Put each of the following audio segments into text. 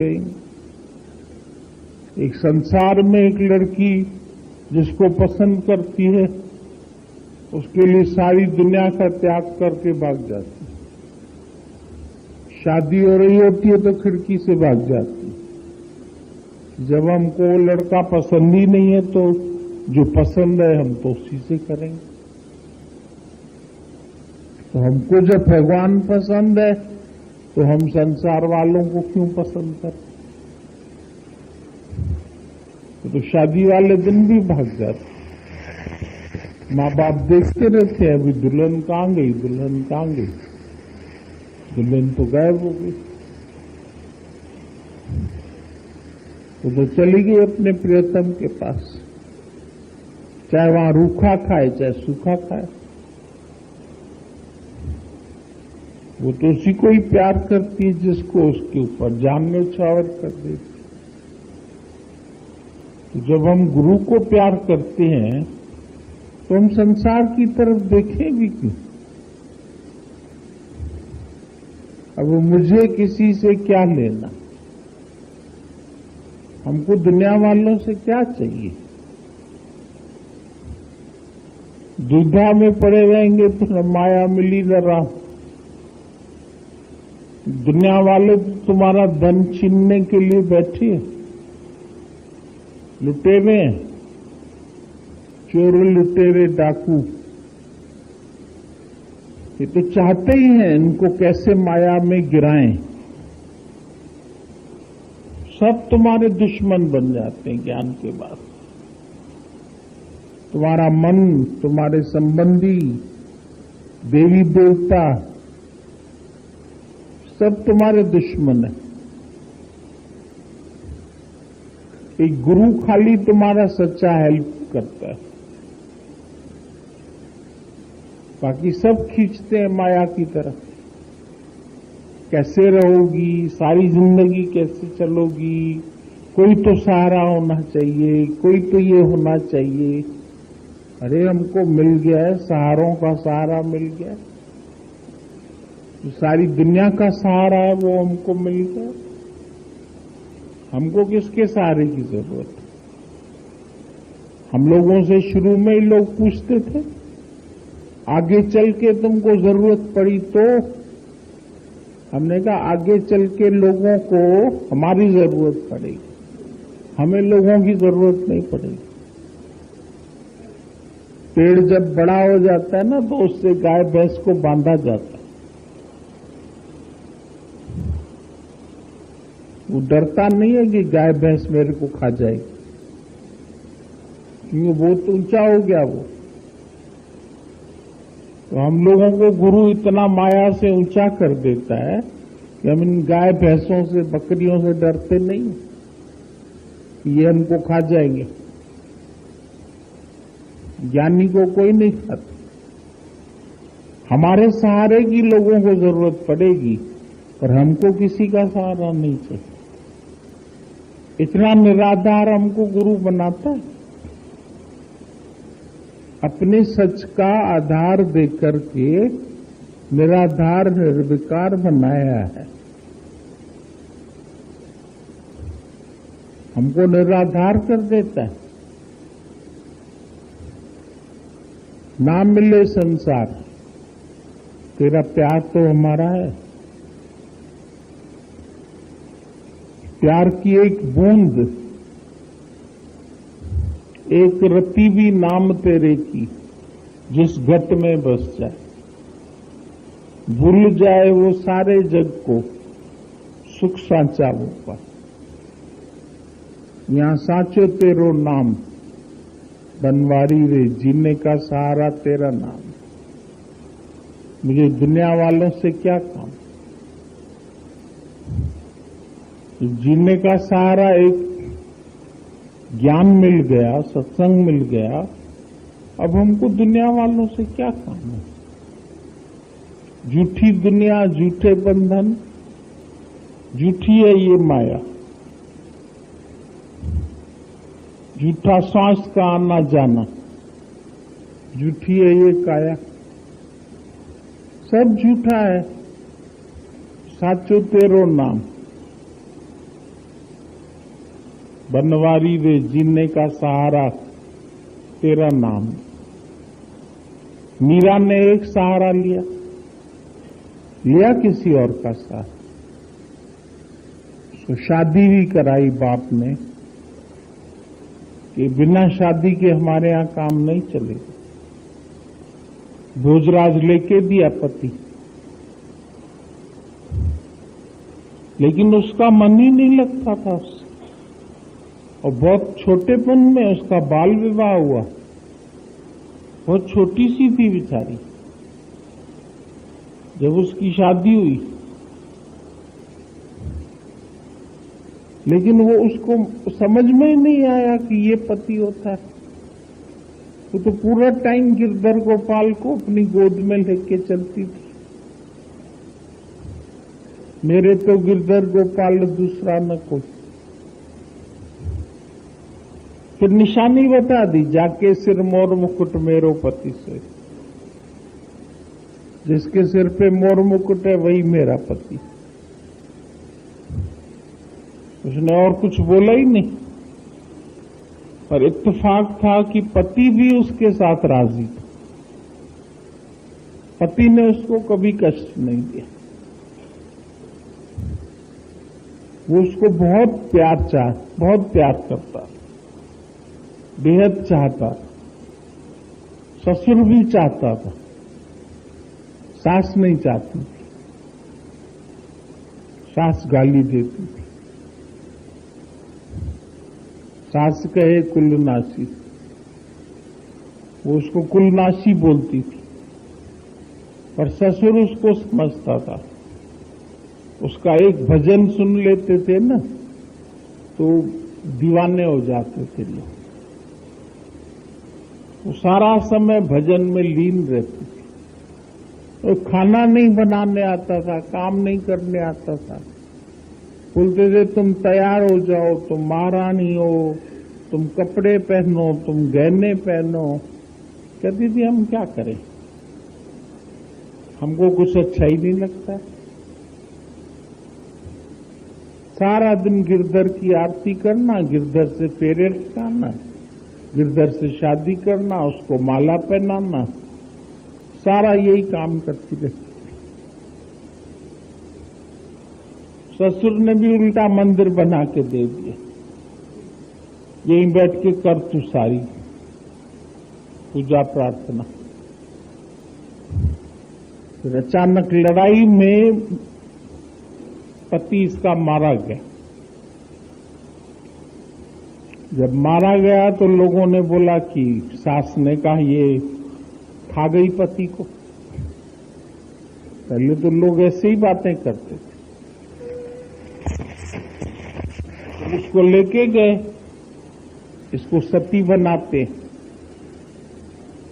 एक संसार में एक लड़की जिसको पसंद करती है, उसके लिए सारी दुनिया का त्याग करके भाग जाती है। शादी हो रही होती है तो खिड़की से भाग जाती है। जब हमको लड़का पसंद ही नहीं है तो जो पसंद है हम तो उसी से करेंगे। तो हमको जब भगवान पसंद है तो हम संसार वालों को क्यों पसंद करें? तो शादी वाले दिन भी भाग जाते। माँ बाप देखते रहते हैं, अभी दुल्हन कहाँ गई, दुल्हन कहाँ गई। दुल्हन तो गायब हो गई। तो चली गई अपने प्रियतम के पास, चाहे वहां रूखा खाए चाहे सूखा खाए। वो तो उसी को ही प्यार करती है जिसको उसके ऊपर जान न्यौछावर कर देती। तो जब हम गुरु को प्यार करते हैं तो हम संसार की तरफ देखें भी क्यों? अब मुझे किसी से क्या लेना, हमको दुनिया वालों से क्या चाहिए? दुविधा में पड़े रहेंगे तो न माया मिली न राम। दुनिया वाले तो तुम्हारा धन छीनने के लिए बैठे हैं, लुटेरे हैं, चोर लुटेरे डाकू। ये तो चाहते ही हैं इनको कैसे माया में गिराएं। सब तुम्हारे दुश्मन बन जाते हैं ज्ञान के बाद। तुम्हारा मन, तुम्हारे संबंधी, देवी देवता सब तुम्हारे दुश्मन है। एक गुरु खाली तुम्हारा सच्चा हेल्प करता है, बाकी सब खींचते हैं माया की तरफ। कैसे रहोगी, सारी जिंदगी कैसे चलोगी, कोई तो सहारा होना चाहिए, कोई तो ये होना चाहिए। अरे हमको मिल गया है, सहारों का सहारा मिल गया। जो सारी दुनिया का सहारा है वो हमको मिल गया। हमको किसके सहारे की जरूरत है? हम लोगों से शुरू में ही लोग पूछते थे, आगे चल के तुमको जरूरत पड़ी तो? हमने कहा आगे चल के लोगों को हमारी जरूरत पड़ेगी, हमें लोगों की जरूरत नहीं पड़ेगी। पेड़ जब बड़ा हो जाता है ना तो उससे गाय भैंस को बांधा जाता है। वो डरता नहीं है कि गाय भैंस मेरे को खा जाएगी, क्योंकि बहुत ऊंचा हो गया वो। तो हम लोगों को गुरु इतना माया से ऊंचा कर देता है कि हम इन गाय भैंसों से, बकरियों से डरते नहीं, ये हमको खा जाएंगे। ज्ञानी को कोई नहीं खाता। हमारे सहारे की लोगों को जरूरत पड़ेगी, पर हमको किसी का सहारा नहीं चाहिए। इतना निराधार हमको गुरु बनाता है, अपने सच का आधार देकर के निराधार निर्विकार बनाया है। हमको निराधार कर देता है। ना मिले संसार, तेरा प्यार तो हमारा है। प्यार की एक बूंद, एक रति भी नाम तेरे की जिस घट में बस जाए, भूल जाए वो सारे जग को, सुख साचा वो पाए। यहां साचो तेरो नाम, बनवारी रे जीने का सहारा तेरा नाम। मुझे दुनिया वालों से क्या काम? जीने का सहारा एक ज्ञान मिल गया, सत्संग मिल गया। अब हमको दुनिया वालों से क्या काम है? झूठी दुनिया, झूठे बंधन, झूठी है ये माया, झूठा सांस का आना जाना, झूठी है ये काया, सब झूठा है। साचो तेरो नाम, बनवारी रे जीने का सहारा तेरा नाम। मीरा ने एक सहारा लिया किसी और का सहारा। उसको शादी भी कराई बाप ने कि बिना शादी के हमारे यहां काम नहीं चलेगा। भोजराज लेके दिया पति, लेकिन उसका मन ही नहीं लगता था उससे, और बहुत छोटेपन में उसका बाल विवाह हुआ। बहुत छोटी सी थी बेचारी जब उसकी शादी हुई, लेकिन वो उसको समझ में ही नहीं आया कि ये पति होता है। वो तो पूरा टाइम गिरधर गोपाल को अपनी गोद में लेके चलती थी। मेरे तो गिरधर गोपाल दूसरा न कोई। फिर निशानी बता दी, जाके सिर मोर मुकुट मेरो पति से। जिसके सिर पे मोर मुकुट है वही मेरा पति। उसने और कुछ बोला ही नहीं, पर इत्तेफाक था कि पति भी उसके साथ राजी था। पति ने उसको कभी कष्ट नहीं दिया। वो उसको बहुत प्यार करता, बेहद चाहता। ससुर भी चाहता था, सास नहीं चाहती थी। सास गाली देती थी। सास कहे कुलनाशी, वो उसको कुलनाशी बोलती थी, पर ससुर उसको समझता था। उसका एक भजन सुन लेते थे ना तो दीवाने हो जाते थे लोग। वो सारा समय भजन में लीन रहती थी। तो खाना नहीं बनाने आता था, काम नहीं करने आता था। बोलते थे तुम तैयार हो जाओ, तुम महारानी हो, तुम कपड़े पहनो, तुम गहने पहनो। कहती थी हम क्या करें, हमको कुछ अच्छा ही नहीं लगता। सारा दिन गिरधर की आरती करना, गिरधर से फेरे लगाना, गिरधर से शादी करना, उसको माला पहनाना, सारा यही काम करती रहती। ससुर ने भी उल्टा मंदिर बना के दे दिया, यहीं बैठ के कर तू सारी पूजा प्रार्थना। फिर अचानक लड़ाई में पति इसका मारा गया। जब मारा गया तो लोगों ने बोला कि सास ने कहा ये खा गई पति को। पहले तो लोग ऐसे ही बातें करते थे। इसको लेके गए, इसको सती बनाते।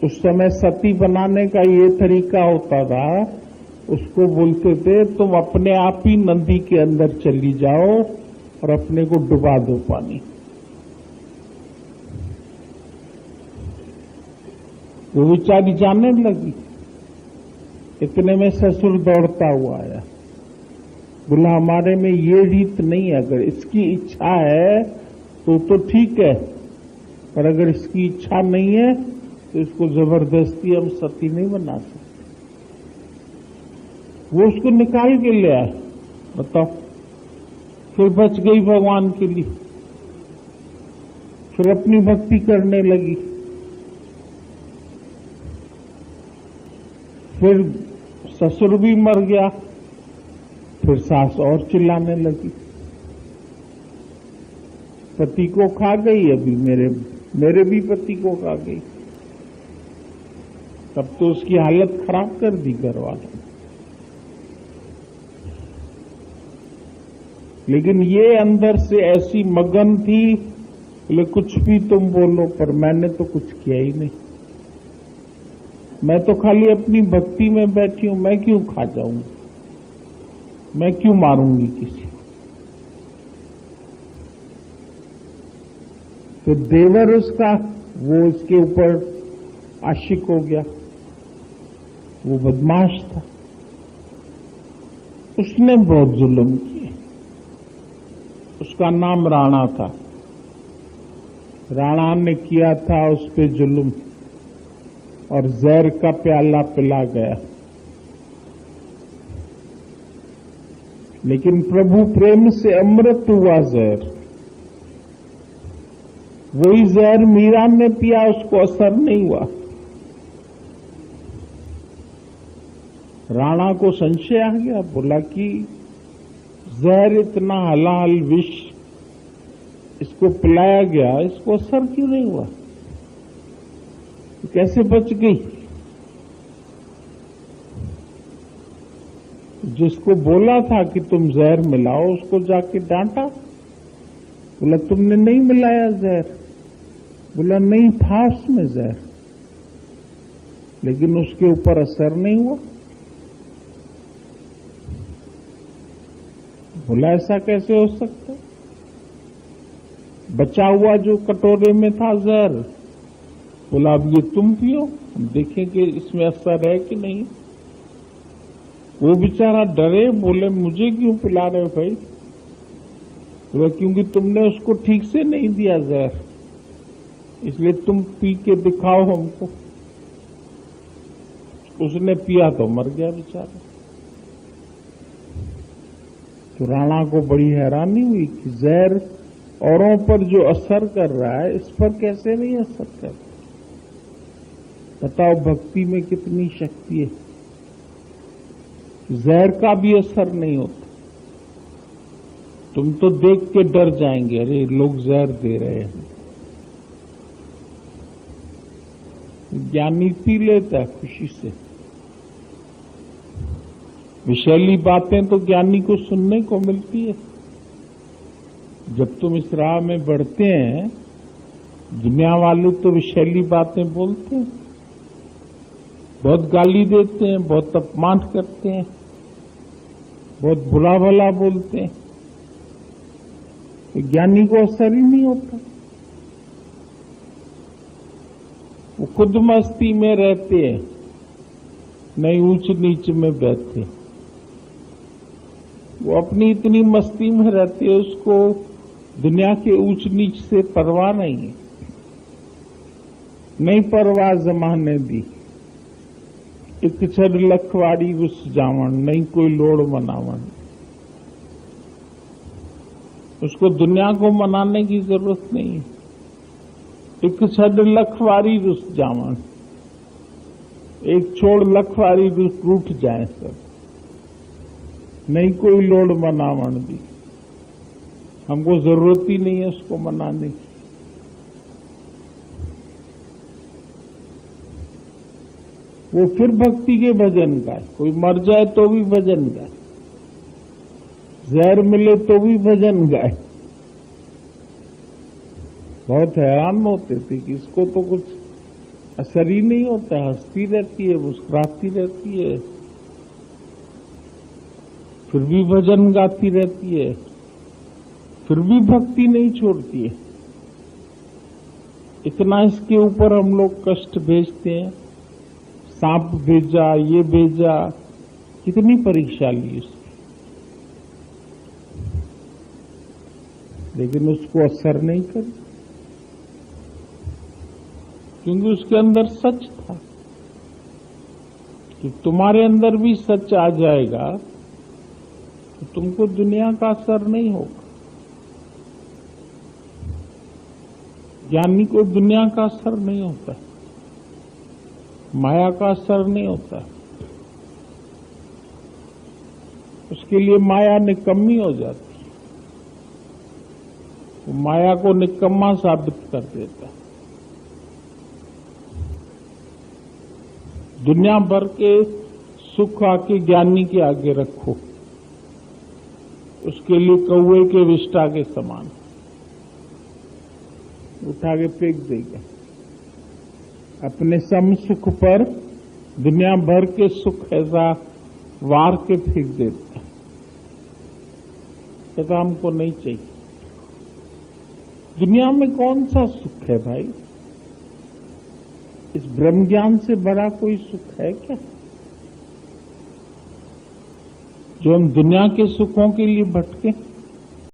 उस समय सती बनाने का ये तरीका होता था, उसको बोलते थे तुम अपने आप ही नदी के अंदर चली जाओ और अपने को डुबा दो पानी। वो बेचारी जाने लगी। इतने में ससुर दौड़ता हुआ आया, बोला हमारे में ये रीत नहीं है, अगर इसकी इच्छा है तो ठीक है, पर अगर इसकी इच्छा नहीं है तो इसको जबरदस्ती हम सती नहीं बना सकते। वो उसको निकाल के ले आए। बताओ, फिर बच गई भगवान के लिए। फिर अपनी भक्ति करने लगी। फिर ससुर भी मर गया। फिर सास और चिल्लाने लगी, पति को खा गई, अभी मेरे भी पति को खा गई। तब तो उसकी हालत खराब कर दी घर वालों ने। लेकिन ये अंदर से ऐसी मगन थी, बोले कुछ भी तुम बोलो, पर मैंने तो कुछ किया ही नहीं। मैं तो खाली अपनी भक्ति में बैठी हूं, मैं क्यों खा जाऊंगी, मैं क्यों मारूंगी किसी को। तो देवर उसका, वो उसके ऊपर आशिक हो गया। वो बदमाश था, उसने बहुत जुल्म किए। उसका नाम राणा था। राणा ने किया था उस पे जुल्म और जहर का प्याला पिला गया, लेकिन प्रभु प्रेम से अमृत हुआ जहर। वही जहर मीरा ने पिया, उसको असर नहीं हुआ। राणा को संशय आ गया, बोला कि जहर इतना हलाल विष इसको पिलाया गया, इसको असर क्यों नहीं हुआ, तो कैसे बच गई? जिसको बोला था कि तुम जहर मिलाओ, उसको जाके डांटा, बोला तुमने नहीं मिलाया जहर। बोला नहीं था उसमें जहर, लेकिन उसके ऊपर असर नहीं हुआ। बोला ऐसा कैसे हो सकता? बचा हुआ जो कटोरे में था जहर, बोला अब ये तुम पियो, हम देखेंगे इसमें असर है कि नहीं। वो बेचारा डरे, बोले मुझे क्यों पिला रहे हो भाई? बोला क्योंकि तुमने उसको ठीक से नहीं दिया जहर, इसलिए तुम पी के दिखाओ हमको। उसने पिया तो मर गया बेचारा। तो राणा को बड़ी हैरानी हुई कि जहर औरों पर जो असर कर रहा है, इस पर कैसे नहीं असर कर रहा। बताओ भक्ति में कितनी शक्ति है। जहर का भी असर नहीं होता। तुम तो देख के डर जाएंगे, अरे लोग जहर दे रहे हैं। ज्ञानी पी लेता है खुशी से। विषैली बातें तो ज्ञानी को सुनने को मिलती है। जब तुम इस राह में बढ़ते हैं, दुनिया वाले तो विषैली बातें बोलते हैं, बहुत गाली देते हैं, बहुत अपमान करते हैं, बहुत बुरा भला बोलते हैं, तो ज्ञानी को असर ही नहीं होता। वो खुद मस्ती में रहते हैं, नहीं ऊंच नीच में बहते। वो अपनी इतनी मस्ती में रहते हैं, उसको दुनिया के ऊंच नीच से परवाह नहीं है। नहीं परवाह जमाने दी, एक छड़ लखवाड़ी उस जावण, नहीं कोई लोड़ मनावण। उसको दुनिया को मनाने की जरूरत नहीं है। एक छड़ लखवारी रुस जावण, एक छोड़ लखवारी रुस रूठ जाए सब, नहीं कोई लोड़ मनावण दी। हमको जरूरत ही नहीं है उसको मनाने की। वो फिर भक्ति के भजन गाए, कोई मर जाए तो भी भजन गाए, जहर मिले तो भी भजन गाए। बहुत हैरान होते थे कि इसको तो कुछ असर ही नहीं होता, हंसती रहती है, मुस्कुराती रहती है, फिर भी भजन गाती रहती है, फिर भी भक्ति नहीं छोड़ती है। इतना इसके ऊपर हम लोग कष्ट भेजते हैं, सांप भेजा, ये भेजा, कितनी परीक्षा ली उसकी, लेकिन उसको असर नहीं करी, क्योंकि उसके अंदर सच था। कि तुम्हारे अंदर भी सच आ जाएगा तो तुमको दुनिया का असर नहीं होगा। ज्ञानी को दुनिया का असर नहीं होता, माया का असर नहीं होता। उसके लिए माया निकम्मी हो जाती है, वो माया को निकम्मा साबित कर देता है। दुनिया भर के सुख आके ज्ञानी के आगे रखो, उसके लिए कौवे के विष्ठा के समान उठा के फेंक देगा। अपने सम सुख पर दुनिया भर के सुख ऐसा वार के फेंक देता है, कहता हमको नहीं चाहिए। दुनिया में कौन सा सुख है भाई? इस ब्रह्म ज्ञान से बड़ा कोई सुख है क्या? जो हम दुनिया के सुखों के लिए भटके।